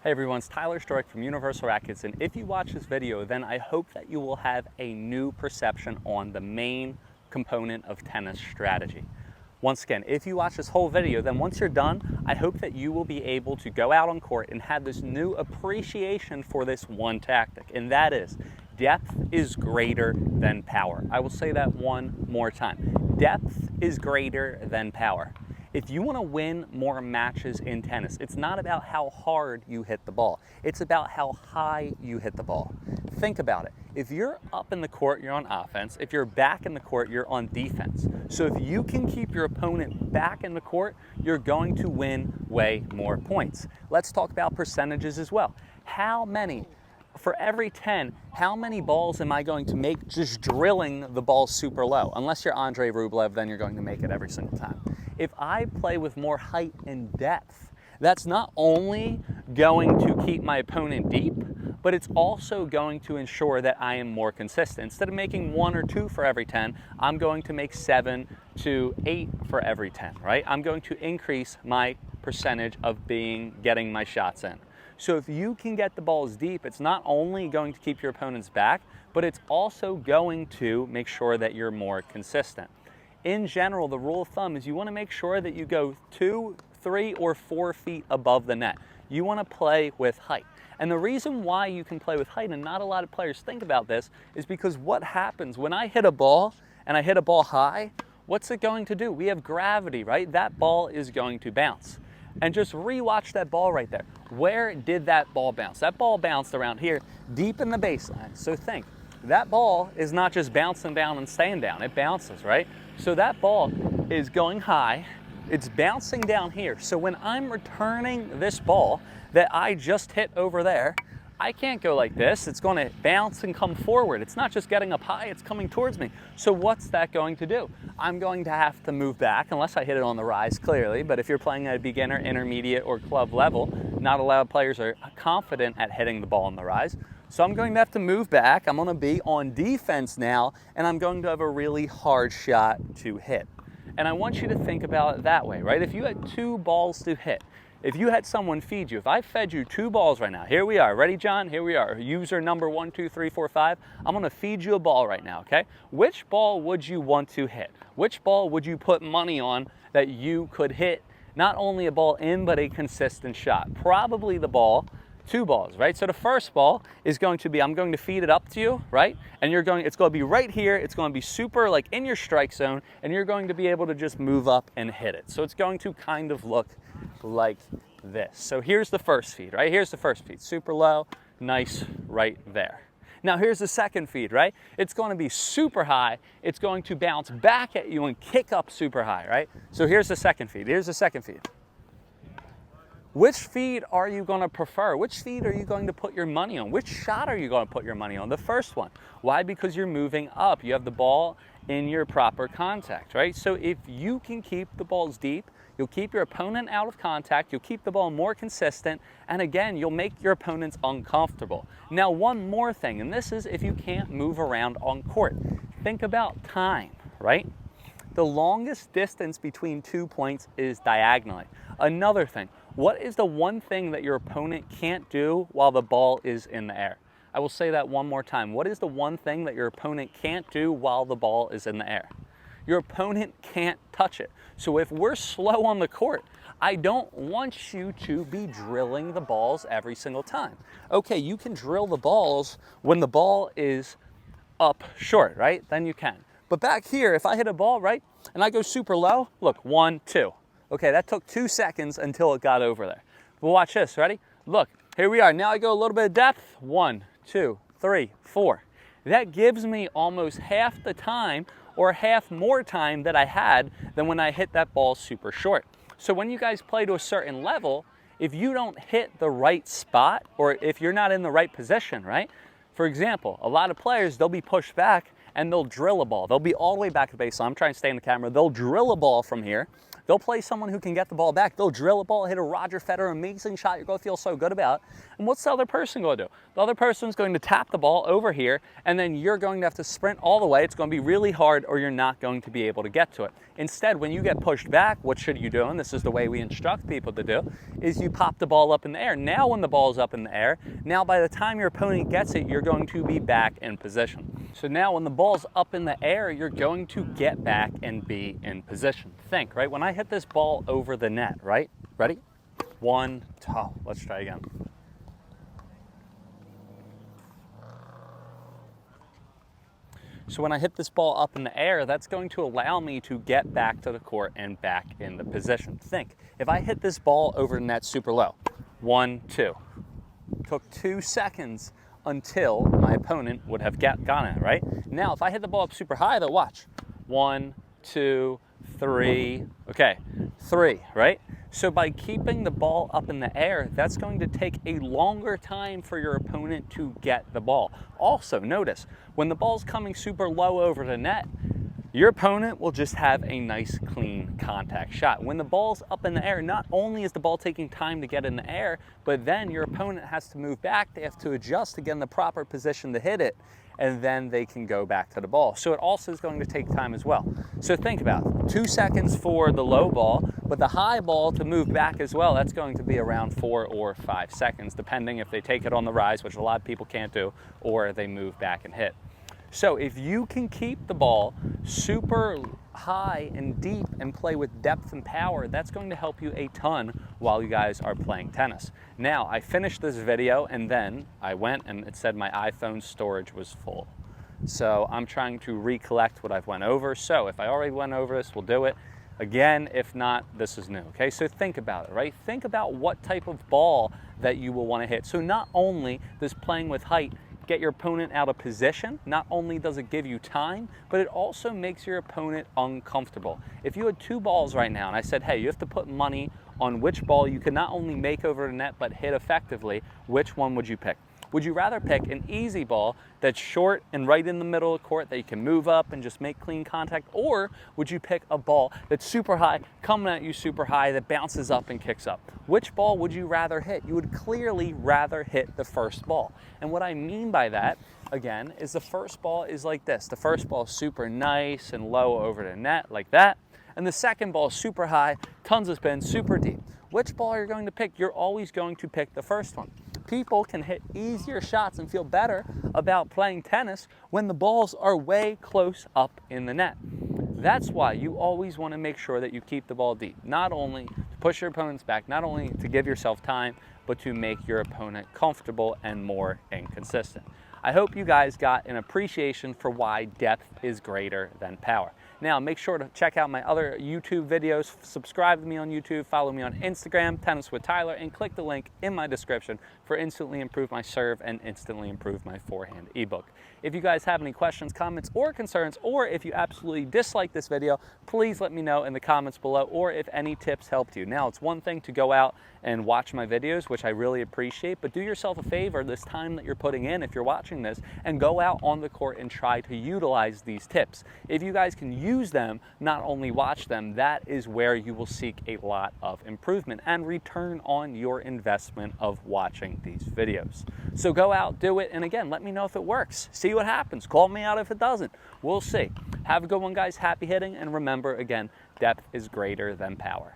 Hey everyone, it's Tyler Stroik from Universal Rackets, and if you watch this video, then I hope that you will have a new perception on the main component of tennis strategy. Once again, if you watch this whole video, then once you're done, I hope that you will be able to go out on court and have this new appreciation for this one tactic, and that is depth is greater than power. I will say that one more time. Depth is greater than power. If you want to win more matches in tennis, it's not about how hard you hit the ball. It's about how high you hit the ball. Think about it. If you're up in the court, you're on offense. If you're back in the court, you're on defense. So if you can keep your opponent back in the court, you're going to win way more points. Let's talk about percentages as well. For every 10, how many balls am I going to make just drilling the ball super low? Unless you're Andre Rublev, then you're going to make it every single time. If I play with more height and depth, that's not only going to keep my opponent deep, but it's also going to ensure that I am more consistent. Instead of making 1 or 2 for every 10, I'm going to make 7 to 8 for every 10, right? I'm going to increase my percentage of getting my shots in. So if you can get the balls deep, it's not only going to keep your opponents back, but it's also going to make sure that you're more consistent. In general, the rule of thumb is you want to make sure that you go 2, 3, or 4 feet above the net. You want to play with height. And the reason why you can play with height, and not a lot of players think about this, is because what happens when I hit a ball and I hit a ball high, what's it going to do? We have gravity, right? That ball is going to bounce. And just rewatch that ball right there. Where did that ball bounce? That ball bounced around here, deep in the baseline. So think, that ball is not just bouncing down and staying down, it bounces, right? So that ball is going high, it's bouncing down here. So when I'm returning this ball that I just hit over there, I can't go like this. It's going to bounce and come forward. It's not just getting up high, it's coming towards me. So what's that going to do? I'm going to have to move back, unless I hit it on the rise, clearly. But if you're playing at a beginner, intermediate, or club level, not a lot of players are confident at hitting the ball on the rise. So I'm going to have to move back. I'm going to be on defense now, and I'm going to have a really hard shot to hit. And I want you to think about it that way, right? If you had 2 balls to hit, if you had someone feed you, if I fed you 2 balls right now, here we are, ready, John? Here we are, user number 1, 2, 3, 4, 5. I'm gonna feed you a ball right now, okay? Which ball would you want to hit? Which ball would you put money on that you could hit not only a ball in, but a consistent shot? Probably the ball, 2 balls, right? So the first ball is going to be, I'm going to feed it up to you, right? And it's going to be right here. It's going to be super like in your strike zone, and you're going to be able to just move up and hit it. So it's going to kind of look like this. So here's the first feed, right? Here's the first feed, super low, nice right there. Now here's the second feed, right? It's going to be super high. It's going to bounce back at you and kick up super high, right? So here's the second feed. Here's the second feed. Which feed are you going to prefer? Which feed are you going to put your money on? Which shot are you going to put your money on? The first one. Why? Because you're moving up. You have the ball in your proper contact, right? So if you can keep the balls deep, you'll keep your opponent out of contact, you'll keep the ball more consistent, and again, you'll make your opponents uncomfortable. Now, one more thing, and this is if you can't move around on court. Think about time, right? The longest distance between 2 points is diagonally. Another thing, what is the one thing that your opponent can't do while the ball is in the air? I will say that one more time. What is the one thing that your opponent can't do while the ball is in the air? Your opponent can't touch it. So if we're slow on the court, I don't want you to be drilling the balls every single time. Okay, you can drill the balls when the ball is up short, right? Then you can. But back here, if I hit a ball, right, and I go super low, look, 1, 2. Okay, that took 2 seconds until it got over there. But watch this, ready? Look, here we are. Now I go a little bit of depth. 1, 2, 3, 4. That gives me almost half the time or half more time that I had than when I hit that ball super short. So when you guys play to a certain level, if you don't hit the right spot or if you're not in the right position, right? For example, a lot of players, they'll be pushed back and they'll drill a ball. They'll be all the way back to the baseline. I'm trying to stay in the camera. They'll drill a ball from here. They'll play someone who can get the ball back. They'll drill a ball, hit a Roger Federer amazing shot you're going to feel so good about. And what's the other person going to do? The other person's going to tap the ball over here, and then you're going to have to sprint all the way. It's going to be really hard, or you're not going to be able to get to it. Instead, when you get pushed back, what should you do? And this is the way we instruct people to do, is you pop the ball up in the air. Now when the ball is up in the air, now by the time your opponent gets it, you're going to be back in position. So now when the ball's up in the air, you're going to get back and be in position. Think, right? When I hit this ball over the net, right? Ready? 1, 2, let's try again. So when I hit this ball up in the air, that's going to allow me to get back to the court and back in the position. Think, if I hit this ball over the net super low, 1, 2, took 2 seconds until my opponent would have gotten it, right? Now, if I hit the ball up super high, though, watch. 1, 2, 3, okay, 3, right? So by keeping the ball up in the air, that's going to take a longer time for your opponent to get the ball. Also, notice, when the ball's coming super low over the net, your opponent will just have a nice, clean contact shot. When the ball's up in the air, not only is the ball taking time to get in the air, but then your opponent has to move back. They have to adjust to get in the proper position to hit it, and then they can go back to the ball. So it also is going to take time as well. So think about it. 2 seconds for the low ball, but the high ball to move back as well, that's going to be around 4 or 5 seconds, depending if they take it on the rise, which a lot of people can't do, or they move back and hit. So if you can keep the ball super high and deep and play with depth and power, that's going to help you a ton while you guys are playing tennis. Now, I finished this video and then I went and it said my iPhone storage was full. So I'm trying to recollect what I've went over. So if I already went over this, we'll do it. Again, if not, this is new, okay? So think about it, right? Think about what type of ball that you will want to hit. So not only does playing with height get your opponent out of position, not only does it give you time, but it also makes your opponent uncomfortable. If you had 2 balls right now and I said, hey, you have to put money on which ball you can not only make over the net but hit effectively, which one would you pick? Would you rather pick an easy ball that's short and right in the middle of the court that you can move up and just make clean contact? Or would you pick a ball that's super high, coming at you super high, that bounces up and kicks up? Which ball would you rather hit? You would clearly rather hit the first ball. And what I mean by that, again, is the first ball is like this. The first ball is super nice and low over the net, like that. And the second ball is super high, tons of spin, super deep. Which ball are you going to pick? You're always going to pick the first one. People can hit easier shots and feel better about playing tennis when the balls are way close up in the net. That's why you always want to make sure that you keep the ball deep, not only to push your opponents back, not only to give yourself time, but to make your opponent comfortable and more inconsistent. I hope you guys got an appreciation for why depth is greater than power. Now, make sure to check out my other YouTube videos, subscribe to me on YouTube, follow me on Instagram, Tennis with Tyler, and click the link in my description for instantly improve my serve and instantly improve my forehand ebook. If you guys have any questions, comments, or concerns, or if you absolutely dislike this video, please let me know in the comments below, or if any tips helped you. Now, it's one thing to go out and watch my videos, which I really appreciate, but do yourself a favor this time that you're putting in, if you're watching this, and go out on the court and try to utilize these tips. If you guys can use them, not only watch them, that is where you will seek a lot of improvement and return on your investment of watching these videos. So go out, do it, and again, let me know if it works. See what happens. Call me out if it doesn't. We'll see. Have a good one, guys. Happy hitting, and remember, again, depth is greater than power.